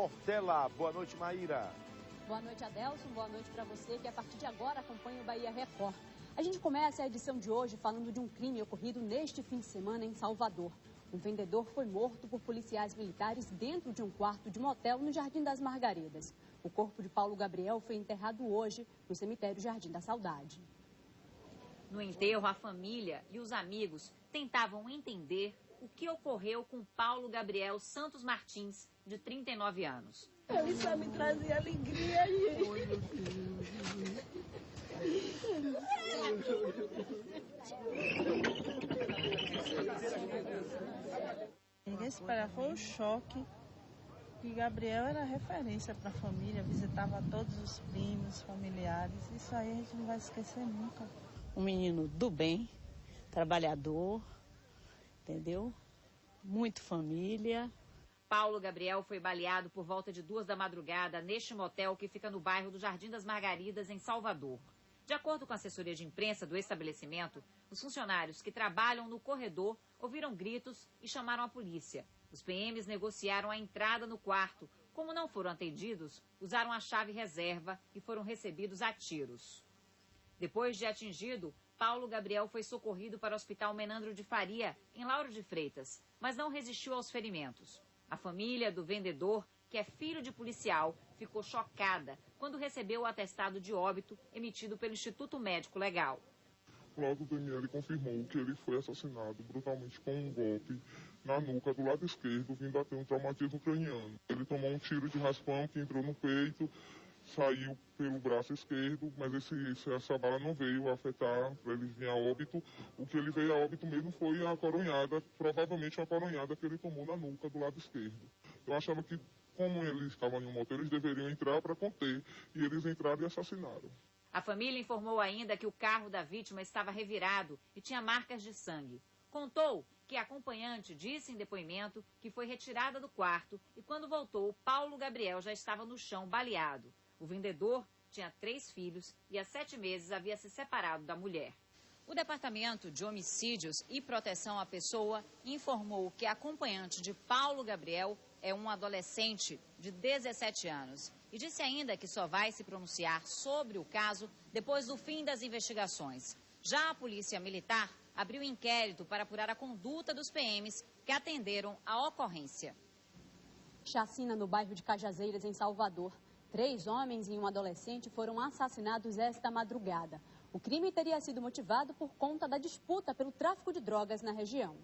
Portela. Boa noite, Maíra. Boa noite, Adelson. Boa noite para você que a partir de agora acompanha o Bahia Record. A gente começa a edição de hoje falando de um crime ocorrido neste fim de semana em Salvador. Um vendedor foi morto por policiais militares dentro de um quarto de motel no Jardim das Margaridas. O corpo de Paulo Gabriel foi enterrado hoje no cemitério Jardim da Saudade. No enterro, a família e os amigos tentavam entender o que ocorreu com Paulo Gabriel Santos Martins, de 39 anos. Ele só me trazia alegria, gente. Ninguém esperava, foi um choque. E Gabriel era referência para a família, visitava todos os primos, familiares. Isso aí a gente não vai esquecer nunca. Um menino do bem, trabalhador, entendeu? Muito família. Paulo Gabriel foi baleado por volta de 2 da madrugada neste motel que fica no bairro do Jardim das Margaridas, em Salvador. De acordo com a assessoria de imprensa do estabelecimento, os funcionários que trabalham no corredor ouviram gritos e chamaram a polícia. Os PMs negociaram a entrada no quarto. Como não foram atendidos, usaram a chave reserva e foram recebidos a tiros. Depois de atingido, Paulo Gabriel foi socorrido para o Hospital Menandro de Faria, em Lauro de Freitas, mas não resistiu aos ferimentos. A família do vendedor, que é filho de policial, ficou chocada quando recebeu o atestado de óbito emitido pelo Instituto Médico Legal. Logo, o Daniel confirmou que ele foi assassinado brutalmente com um golpe na nuca do lado esquerdo, vindo a ter um traumatismo craniano. Ele tomou um tiro de raspão que entrou no peito, saiu pelo braço esquerdo, mas essa bala não veio afetar para ele vir a óbito. O que ele veio a óbito mesmo foi a coronhada, provavelmente uma coronhada que ele tomou na nuca do lado esquerdo. Eu achava que, como eles estavam em um motel, eles deveriam entrar para conter, e eles entraram e assassinaram. A família informou ainda que o carro da vítima estava revirado e tinha marcas de sangue. Contou que a acompanhante disse em depoimento que foi retirada do quarto e quando voltou, Paulo Gabriel já estava no chão baleado. O vendedor tinha 3 filhos e há 7 meses havia se separado da mulher. O Departamento de Homicídios e Proteção à Pessoa informou que a acompanhante de Paulo Gabriel é um adolescente de 17 anos. E disse ainda que só vai se pronunciar sobre o caso depois do fim das investigações. Já a Polícia Militar abriu inquérito para apurar a conduta dos PMs que atenderam a ocorrência. Chacina no bairro de Cajazeiras, em Salvador. 3 homens e um adolescente foram assassinados esta madrugada. O crime teria sido motivado por conta da disputa pelo tráfico de drogas na região.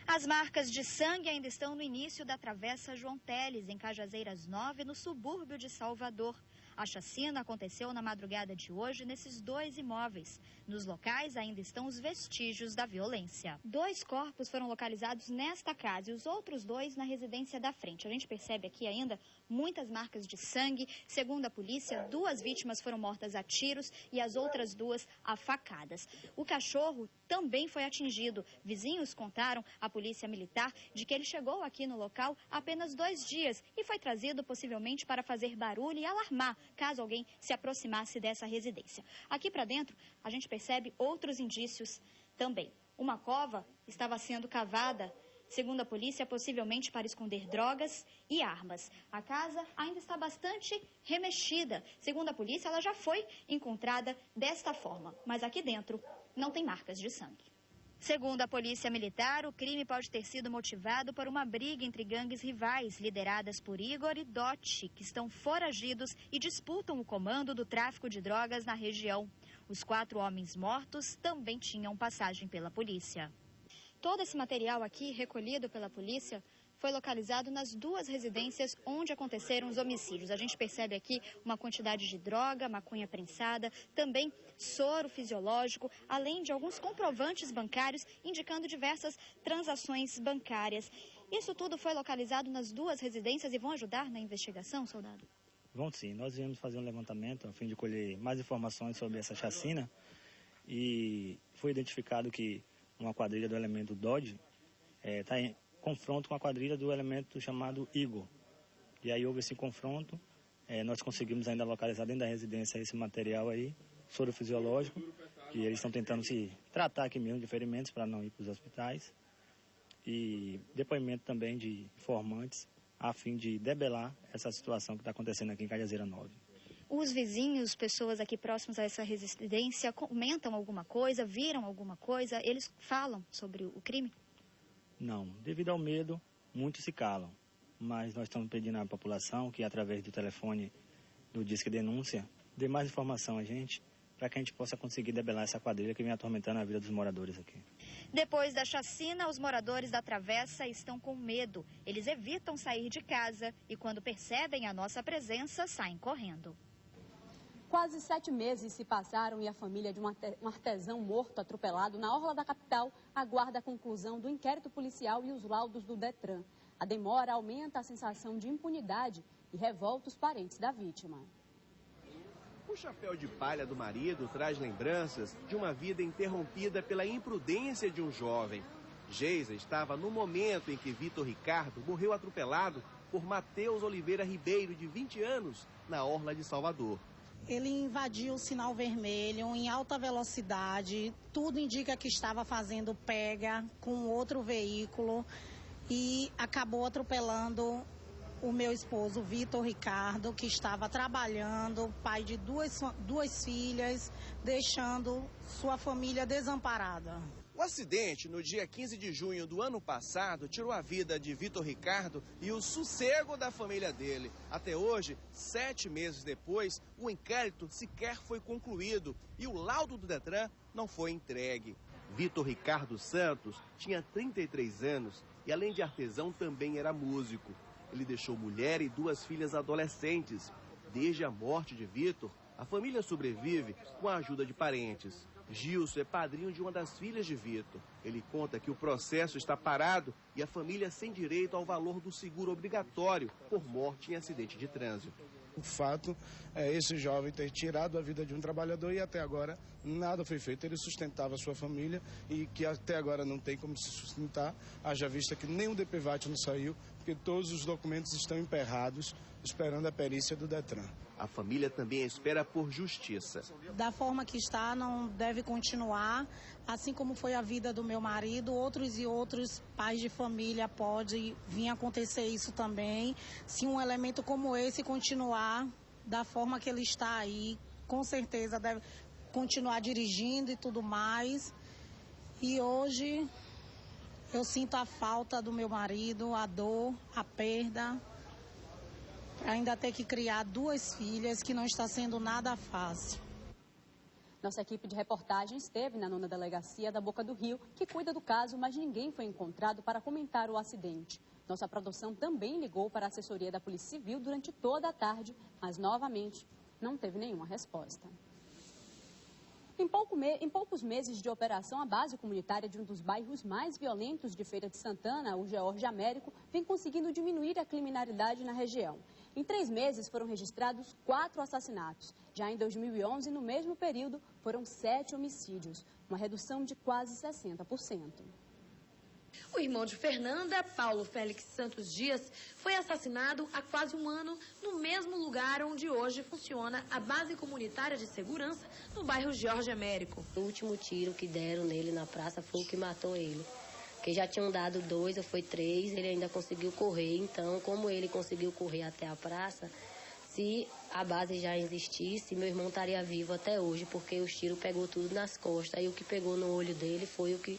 As marcas de sangue ainda estão no início da Travessa João Teles, em Cajazeiras 9, no subúrbio de Salvador. A chacina aconteceu na madrugada de hoje nesses 2 imóveis. Nos locais ainda estão os vestígios da violência. 2 corpos foram localizados nesta casa e os outros 2 na residência da frente. A gente percebe aqui ainda muitas marcas de sangue. Segundo a polícia, 2 vítimas foram mortas a tiros e as outras 2 a facadas. O cachorro também foi atingido. Vizinhos contaram à polícia militar de que ele chegou aqui no local há apenas 2 dias e foi trazido possivelmente para fazer barulho e alarmar caso alguém se aproximasse dessa residência. Aqui para dentro, a gente percebe outros indícios também. Uma cova estava sendo cavada, segundo a polícia, possivelmente para esconder drogas e armas. A casa ainda está bastante remexida. Segundo a polícia, ela já foi encontrada desta forma, mas aqui dentro não tem marcas de sangue. Segundo a polícia militar, o crime pode ter sido motivado por uma briga entre gangues rivais, lideradas por Igor e Dotti, que estão foragidos e disputam o comando do tráfico de drogas na região. Os 4 homens mortos também tinham passagem pela polícia. Todo esse material aqui, recolhido pela polícia, foi localizado nas 2 residências onde aconteceram os homicídios. A gente percebe aqui uma quantidade de droga, maconha prensada, também soro fisiológico, além de alguns comprovantes bancários indicando diversas transações bancárias. Isso tudo foi localizado nas 2 residências e vão ajudar na investigação, soldado? Vão sim. Nós viemos fazer um levantamento a fim de colher mais informações sobre essa chacina e foi identificado que uma quadrilha do elemento Dodge está em confronto com a quadrilha do elemento chamado Igor. E aí houve esse confronto, nós conseguimos ainda localizar dentro da residência esse material aí, soro fisiológico, que eles estão tentando se tratar aqui mesmo de ferimentos para não ir para os hospitais. e depoimento também de informantes a fim de debelar essa situação que está acontecendo aqui em Cajazeira 9. Os vizinhos, pessoas aqui próximas a essa residência, comentam alguma coisa, viram alguma coisa? Eles falam sobre o crime? Não, devido ao medo, muitos se calam. Mas nós estamos pedindo à população que, através do telefone do Disque Denúncia, dê mais informação a gente, para que a gente possa conseguir debelar essa quadrilha que vem atormentando a vida dos moradores aqui. Depois da chacina, os moradores da Travessa estão com medo. Eles evitam sair de casa e, quando percebem a nossa presença, saem correndo. Quase 7 meses se passaram e a família de um artesão morto atropelado na orla da capital aguarda a conclusão do inquérito policial e os laudos do Detran. A demora aumenta a sensação de impunidade e revolta os parentes da vítima. O chapéu de palha do marido traz lembranças de uma vida interrompida pela imprudência de um jovem. Geisa estava no momento em que Vitor Ricardo morreu atropelado por Matheus Oliveira Ribeiro, de 20 anos, na orla de Salvador. Ele invadiu o sinal vermelho em alta velocidade, tudo indica que estava fazendo pega com outro veículo e acabou atropelando o meu esposo, Vitor Ricardo, que estava trabalhando, pai de duas filhas, deixando sua família desamparada. O acidente, no dia 15 de junho do ano passado, tirou a vida de Vitor Ricardo e o sossego da família dele. Até hoje, 7 meses depois, o inquérito sequer foi concluído e o laudo do Detran não foi entregue. Vitor Ricardo Santos tinha 33 anos e, além de artesão, também era músico. Ele deixou mulher e 2 filhas adolescentes. Desde a morte de Vitor, a família sobrevive com a ajuda de parentes. Gilson é padrinho de uma das filhas de Vitor. Ele conta que o processo está parado e a família sem direito ao valor do seguro obrigatório por morte em acidente de trânsito. O fato é esse jovem ter tirado a vida de um trabalhador e até agora nada foi feito. Ele sustentava a sua família e que até agora não tem como se sustentar, haja vista que nem o DPVAT não saiu, porque todos os documentos estão emperrados, esperando a perícia do Detran. A família também espera por justiça. Da forma que está, não deve continuar, assim como foi a vida do meu marido, outros pais de família pode vir acontecer isso também. Se um elemento como esse continuar da forma que ele está aí, com certeza deve continuar dirigindo e tudo mais. E hoje eu sinto a falta do meu marido, a dor, a perda. Ainda ter que criar 2 filhas, que não está sendo nada fácil. Nossa equipe de reportagem esteve na 9ª Delegacia da Boca do Rio, que cuida do caso, mas ninguém foi encontrado para comentar o acidente. Nossa produção também ligou para a assessoria da Polícia Civil durante toda a tarde, mas novamente não teve nenhuma resposta. Em poucos meses de operação, a base comunitária de um dos bairros mais violentos de Feira de Santana, o George Américo, vem conseguindo diminuir a criminalidade na região. Em 3 meses foram registrados 4 assassinatos. Já em 2011, no mesmo período, foram 7 homicídios, uma redução de quase 60%. O irmão de Fernanda, Paulo Félix Santos Dias, foi assassinado há quase um ano no mesmo lugar onde hoje funciona a base comunitária de segurança no bairro Jorge Américo. O último tiro que deram nele na praça foi o que matou ele. Porque já tinham dado 2, ou foi 3, ele ainda conseguiu correr. Então, como ele conseguiu correr até a praça, se a base já existisse, meu irmão estaria vivo até hoje, porque os tiros pegou tudo nas costas. E o que pegou no olho dele foi o que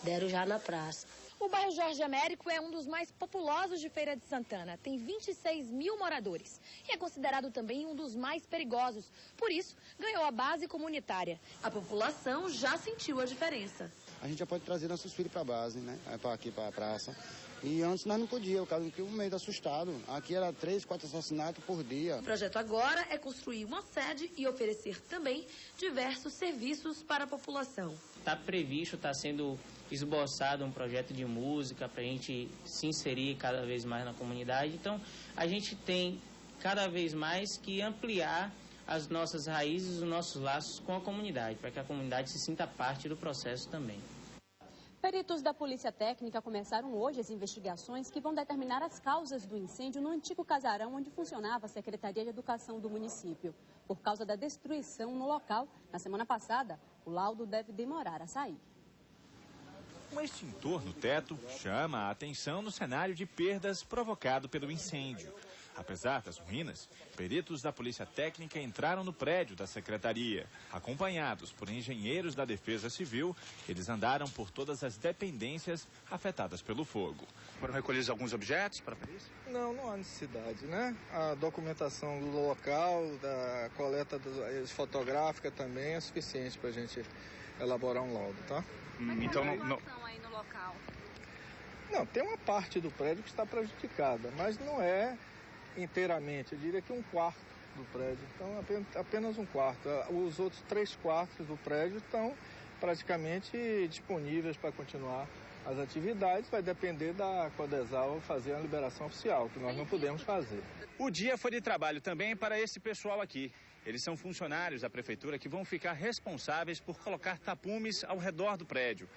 deram já na praça. O bairro Jorge Américo é um dos mais populosos de Feira de Santana. Tem 26 mil moradores e é considerado também um dos mais perigosos. Por isso, ganhou a base comunitária. A população já sentiu a diferença. A gente já pode trazer nossos filhos para a base, né? Para aqui, para a praça. E antes nós não podíamos, por causa que o meio assustado. Aqui era 3, 4 assassinatos por dia. O projeto agora é construir uma sede e oferecer também diversos serviços para a população. Está previsto, está sendo esboçado um projeto de música para a gente se inserir cada vez mais na comunidade. Então, a gente tem cada vez mais que ampliar as nossas raízes, os nossos laços com a comunidade, para que a comunidade se sinta parte do processo também. Peritos da Polícia Técnica começaram hoje as investigações que vão determinar as causas do incêndio no antigo casarão onde funcionava a Secretaria de Educação do município. Por causa da destruição no local, na semana passada, o laudo deve demorar a sair. Um extintor no teto chama a atenção no cenário de perdas provocado pelo incêndio. Apesar das ruínas, peritos da Polícia Técnica entraram no prédio da Secretaria. Acompanhados por engenheiros da Defesa Civil, eles andaram por todas as dependências afetadas pelo fogo. Foram recolhidos alguns objetos para a perícia? Não há necessidade, né? A documentação do local, da coleta fotográfica também é suficiente para a gente elaborar um laudo, tá? Então não aí no local? Não, tem uma parte do prédio que está prejudicada, mas não é inteiramente, eu diria que um quarto do prédio, então apenas um quarto. Os outros 3 quartos do prédio estão praticamente disponíveis para continuar as atividades, vai depender da Codesal fazer a liberação oficial, que nós não podemos fazer. O dia foi de trabalho também para esse pessoal aqui. Eles são funcionários da prefeitura que vão ficar responsáveis por colocar tapumes ao redor do prédio.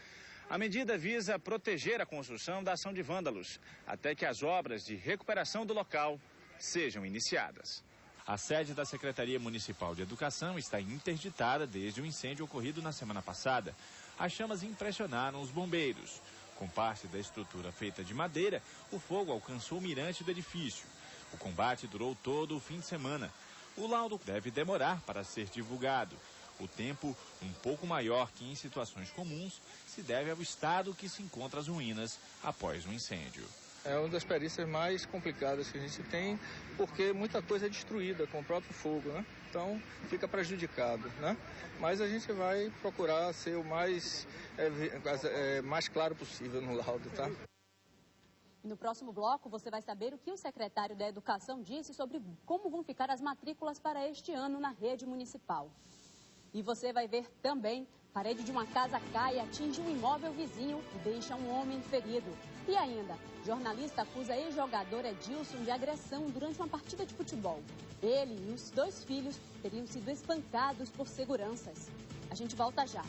A medida visa proteger a construção da ação de vândalos, até que as obras de recuperação do local sejam iniciadas. A sede da Secretaria Municipal de Educação está interditada desde o incêndio ocorrido na semana passada. As chamas impressionaram os bombeiros. Com parte da estrutura feita de madeira, o fogo alcançou o mirante do edifício. O combate durou todo o fim de semana. O laudo deve demorar para ser divulgado. O tempo, um pouco maior que em situações comuns, se deve ao estado que se encontra as ruínas após o incêndio. É uma das perícias mais complicadas que a gente tem, porque muita coisa é destruída com o próprio fogo, né? Então fica prejudicado, né? Mas a gente vai procurar ser o mais claro possível no laudo, tá? E no próximo bloco você vai saber o que o secretário da Educação disse sobre como vão ficar as matrículas para este ano na rede municipal. E você vai ver também, parede de uma casa cai e atinge um imóvel vizinho e deixa um homem ferido. E ainda, jornalista acusa ex-jogador Edilson de agressão durante uma partida de futebol. Ele e os 2 filhos teriam sido espancados por seguranças. A gente volta já.